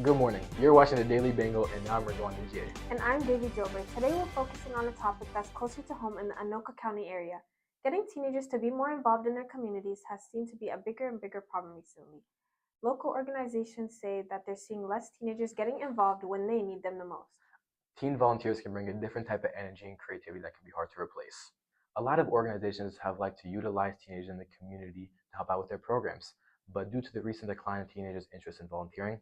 Good morning. You're watching the Daily Bengal, and I'm Ridwan Njie. And I'm Davy Jover. Today we're focusing on a topic that's closer to home in the Anoka County area. Getting teenagers to be more involved in their communities has seemed to be a bigger and bigger problem recently. Local organizations say that they're seeing less teenagers getting involved when they need them the most. Teen volunteers can bring a different type of energy and creativity that can be hard to replace. A lot of organizations have liked to utilize teenagers in the community to help out with their programs, but due to the recent decline of teenagers' interest in volunteering,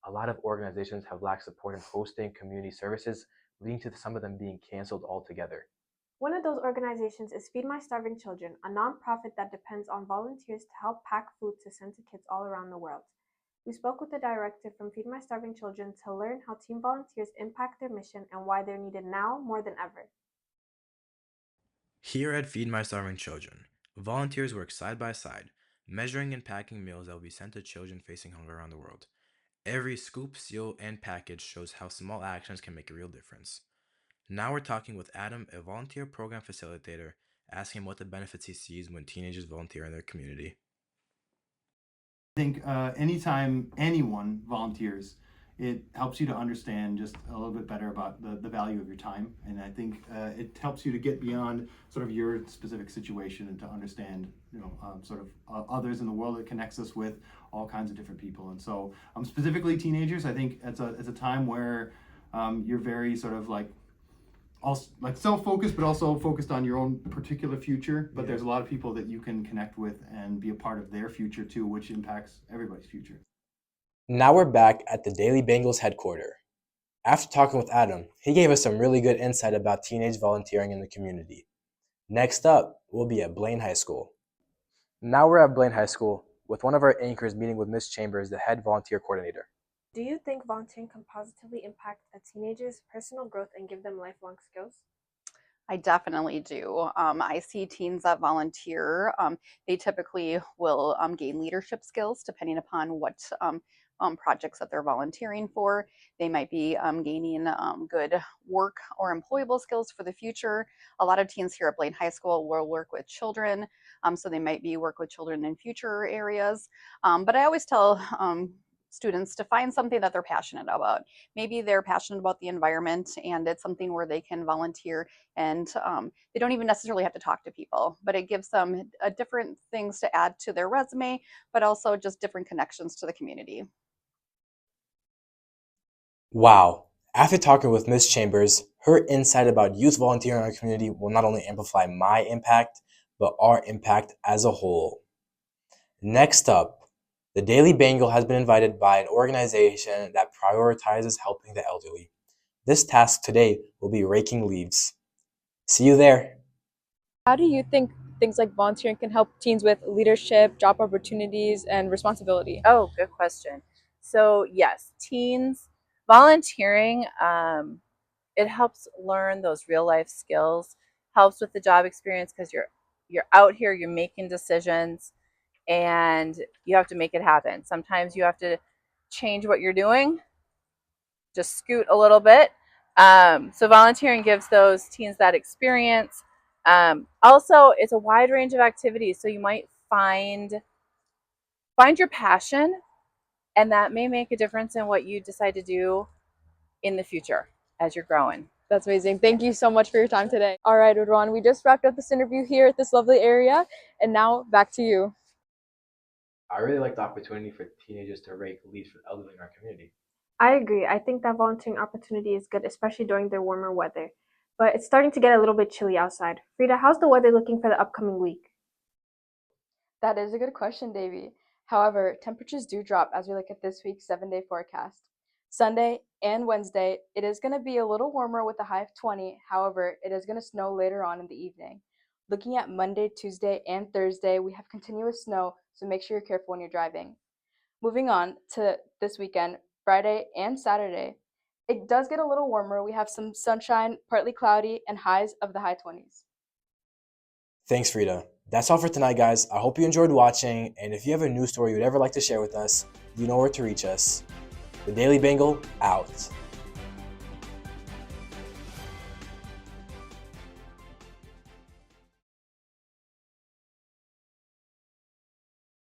a lot of organizations have lacked support in hosting community services, leading to some of them being canceled altogether. One of those organizations is Feed My Starving Children, a nonprofit that depends on volunteers to help pack food to send to kids all around the world. We spoke with the director from Feed My Starving Children to learn how teen volunteers impact their mission and why they're needed now more than ever. Here at Feed My Starving Children, volunteers work side by side, measuring and packing meals that will be sent to children facing hunger around the world. Every scoop, seal, and package shows how small actions can make a real difference. Now we're talking with Adam, a volunteer program facilitator, asking him what the benefits he sees when teenagers volunteer in their community. I think anytime anyone volunteers, it helps you to understand just a little bit better about the value of your time. And I think it helps you to get beyond sort of your specific situation and to understand, others in the world. It connects us with all kinds of different people. And so specifically teenagers, I think it's a time where you're very sort of also like self-focused, but also focused on your own particular future. But there's a lot of people that you can connect with and be a part of their future too, which impacts everybody's future. Now we're back at the Daily Bengals headquarters. After talking with Adam, he gave us some really good insight about teenage volunteering in the community. Next up, we'll be at Blaine High School. Now we're at Blaine High School with one of our anchors meeting with Miss Chambers, the head volunteer coordinator. Do you think volunteering can positively impact a teenager's personal growth and give them lifelong skills? I definitely do. I see teens that volunteer. They typically will gain leadership skills depending upon what projects that they're volunteering for. They might be gaining good work or employable skills for the future. A lot of teens here at Blaine High School will work with children, so they might be work with children in future areas. But I always tell students to find something that they're passionate about. Maybe they're passionate about the environment and it's something where they can volunteer and they don't even necessarily have to talk to people, but it gives them different things to add to their resume, but also just different connections to the community. Wow. After talking with Ms. Chambers, her insight about youth volunteering in our community will not only amplify my impact, but our impact as a whole. Next up, the Daily Bengal has been invited by an organization that prioritizes helping the elderly. This task today will be raking leaves. See you there. How do you think things like volunteering can help teens with leadership, job opportunities, and responsibility? Oh, good question. So yes, teens volunteering, it helps learn those real life skills, helps with the job experience because you're out here, you're making decisions, and you have to make it happen. Sometimes you have to change what you're doing, just scoot a little bit. So volunteering gives those teens that experience. Also, it's a wide range of activities, so you might find your passion, and that may make a difference in what you decide to do in the future as you're growing. That's amazing. Thank you so much for your time today. All right, Udwan, we just wrapped up this interview here at this lovely area, and now back to you. I really like the opportunity for teenagers to rake leaves for the elderly in our community. I agree. I think that volunteering opportunity is good, especially during the warmer weather. But it's starting to get a little bit chilly outside. Frida, how's the weather looking for the upcoming week? That is a good question, Davey. However, temperatures do drop as we look at this week's 7-day forecast. Sunday and Wednesday, it is going to be a little warmer with a high of 20. However, it is going to snow later on in the evening. Looking at Monday, Tuesday, and Thursday, we have continuous snow, so make sure you're careful when you're driving. Moving on to this weekend, Friday and Saturday, it does get a little warmer. We have some sunshine, partly cloudy, and highs of the high 20s. Thanks, Frida. That's all for tonight, guys. I hope you enjoyed watching, and if you have a news story you'd ever like to share with us, you know where to reach us. The Daily Bengal, out.